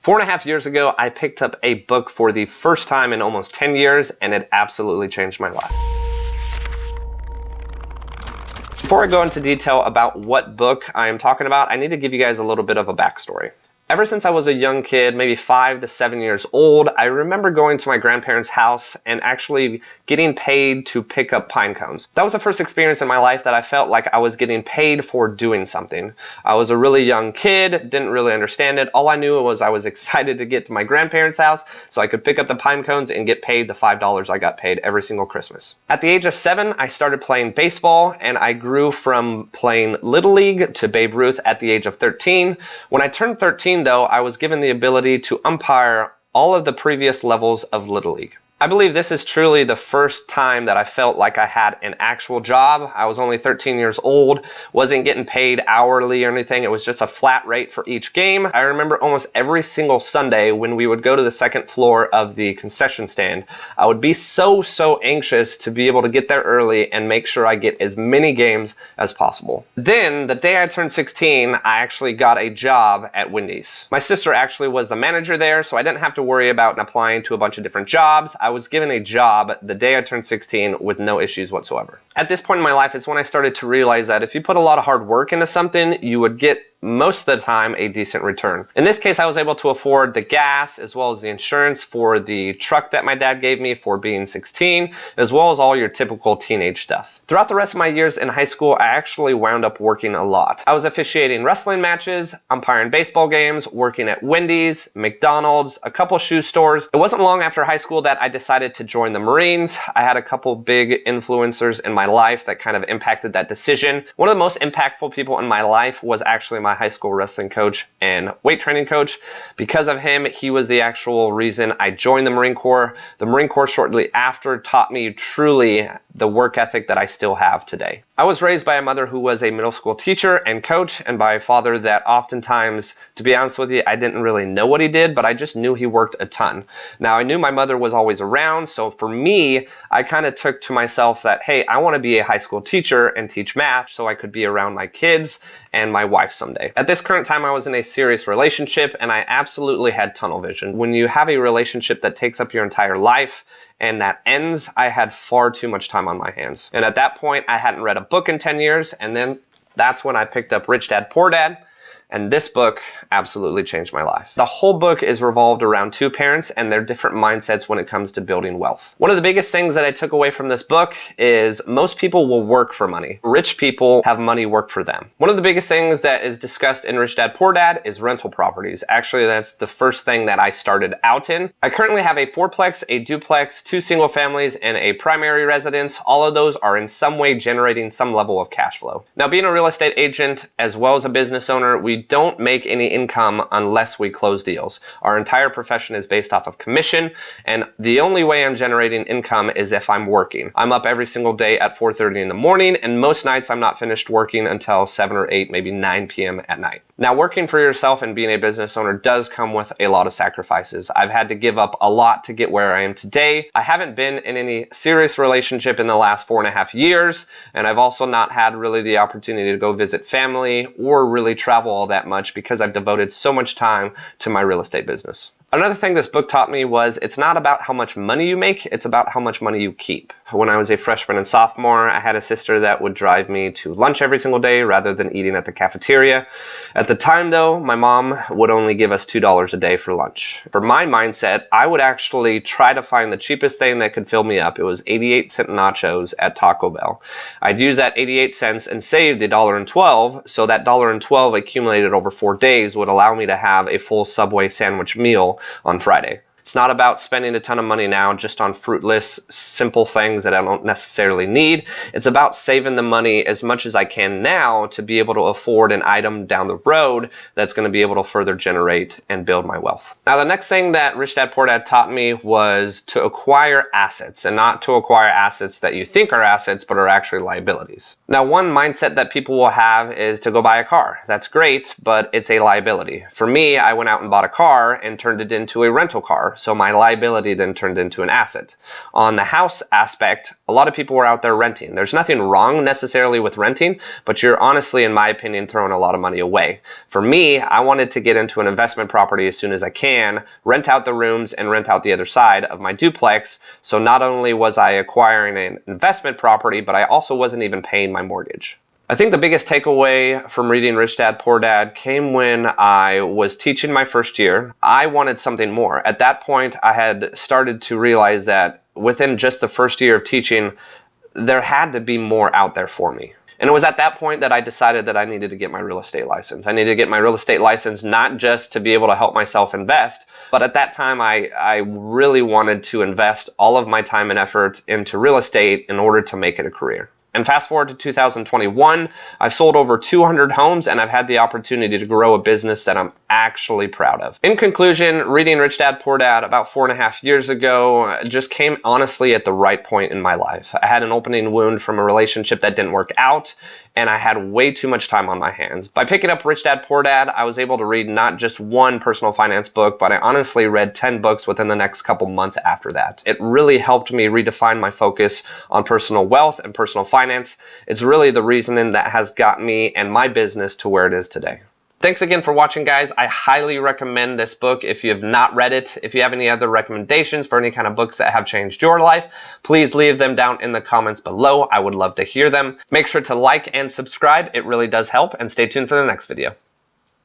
4.5 years ago, I picked up a book for the first time in almost 10 years, and it absolutely changed my life. Before I go into detail about what book I am talking about, I need to give you guys a little bit of a backstory. Ever since I was a young kid, maybe 5 to 7 years old, I remember going to my grandparents' house and actually getting paid to pick up pine cones. That was the first experience in my life that I felt like I was getting paid for doing something. I was a really young kid, didn't really understand it. All I knew was I was excited to get to my grandparents' house so I could pick up the pine cones and get paid the $5 I got paid every single Christmas. At the age of 7, I started playing baseball, and I grew from playing Little League to Babe Ruth at the age of 13. When I turned 13, though, I was given the ability to umpire all of the previous levels of Little League. I believe this is truly the first time that I felt like I had an actual job. I was only 13 years old, wasn't getting paid hourly or anything. It was just a flat rate for each game. I remember almost every single Sunday when we would go to the second floor of the concession stand, I would be so anxious to be able to get there early and make sure I get as many games as possible. Then, the day I turned 16, I actually got a job at Wendy's. My sister actually was the manager there, so I didn't have to worry about applying to a bunch of different jobs. I was given a job the day I turned 16 with no issues whatsoever. At this point in my life, it's when I started to realize that if you put a lot of hard work into something, you would get most of the time a decent return. In this case, I was able to afford the gas as well as the insurance for the truck that my dad gave me for being 16, as well as all your typical teenage stuff. Throughout the rest of my years in high school, I actually wound up working a lot. I was officiating wrestling matches, umpiring baseball games, working at Wendy's, McDonald's, a couple shoe stores. It wasn't long after high school that I decided to join the Marines. I had a couple big influencers in my life that kind of impacted that decision. One of the most impactful people in my life was actually my high school wrestling coach and weight training coach. Because of him, he was the actual reason I joined the Marine Corps. The Marine Corps shortly after taught me truly the work ethic that I still have today. I was raised by a mother who was a middle school teacher and coach, and by a father that oftentimes, to be honest with you, I didn't really know what he did, but I just knew he worked a ton. Now, I knew my mother was always around, so for me, I kind of took to myself that, hey, I want to be a high school teacher and teach math so I could be around my kids and my wife someday. At this current time, I was in a serious relationship, and I absolutely had tunnel vision. When you have a relationship that takes up your entire life, and that ends, I had far too much time on my hands. And at that point, I hadn't read a book in 10 years, and then that's when I picked up Rich Dad, Poor Dad, and this book absolutely changed my life. The whole book is revolved around two parents and their different mindsets when it comes to building wealth. One of the biggest things that I took away from this book is most people will work for money. Rich people have money work for them. One of the biggest things that is discussed in Rich Dad, Poor Dad is rental properties. Actually, that's the first thing that I started out in. I currently have a fourplex, a duplex, 2 single families, and a primary residence. All of those are in some way generating some level of cash flow. Now, being a real estate agent as well as a business owner, we don't make any income unless we close deals. Our entire profession is based off of commission, and the only way I'm generating income is if I'm working. I'm up every single day at 4:30 in the morning, and most nights I'm not finished working until 7 or 8, maybe 9 p.m. at night. Now, working for yourself and being a business owner does come with a lot of sacrifices. I've had to give up a lot to get where I am today. I haven't been in any serious relationship in the last 4.5 years, and I've also not had really the opportunity to go visit family or really travel all that much because I've devoted so much time to my real estate business. Another thing this book taught me was it's not about how much money you make, it's about how much money you keep. When I was a freshman and sophomore, I had a sister that would drive me to lunch every single day rather than eating at the cafeteria. At the time though, my mom would only give us $2 a day for lunch. For my mindset, I would actually try to find the cheapest thing that could fill me up. It was 88-cent nachos at Taco Bell. I'd use that 88 cents and save the $1.12, so that $1.12 accumulated over 4 days would allow me to have a full Subway sandwich meal on Friday. It's not about spending a ton of money now just on fruitless, simple things that I don't necessarily need. It's about saving the money as much as I can now to be able to afford an item down the road that's going to be able to further generate and build my wealth. Now, the next thing that Rich Dad Poor Dad taught me was to acquire assets, and not to acquire assets that you think are assets but are actually liabilities. Now, one mindset that people will have is to go buy a car. That's great, but it's a liability. For me, I went out and bought a car and turned it into a rental car. car. So my liability then turned into an asset. On the house aspect, a lot of people were out there renting. There's nothing wrong necessarily with renting, but you're honestly, in my opinion, throwing a lot of money away. For me, I wanted to get into an investment property as soon as I can, rent out the rooms and rent out the other side of my duplex. So not only was I acquiring an investment property, but I also wasn't even paying my mortgage. I think the biggest takeaway from reading Rich Dad, Poor Dad came when I was teaching my first year. I wanted something more. At that point, I had started to realize that within just the first year of teaching, there had to be more out there for me. And it was at that point that I decided that I needed to get my real estate license. I needed to get my real estate license not just to be able to help myself invest, but at that time I really wanted to invest all of my time and effort into real estate in order to make it a career. And fast forward to 2021, I've sold over 200 homes and I've had the opportunity to grow a business that I'm actually proud of. In conclusion, reading Rich Dad, Poor Dad about 4.5 years ago just came honestly at the right point in my life. I had an opening wound from a relationship that didn't work out, and I had way too much time on my hands. By picking up Rich Dad, Poor Dad, I was able to read not just one personal finance book, but I honestly read 10 books within the next couple months after that. It really helped me redefine my focus on personal wealth and personal finance. It's really the reasoning that has got me and my business to where it is today. Thanks again for watching, guys. I highly recommend this book if you have not read it. If you have any other recommendations for any kind of books that have changed your life, please leave them down in the comments below. I would love to hear them. Make sure to like and subscribe. It really does help, and stay tuned for the next video.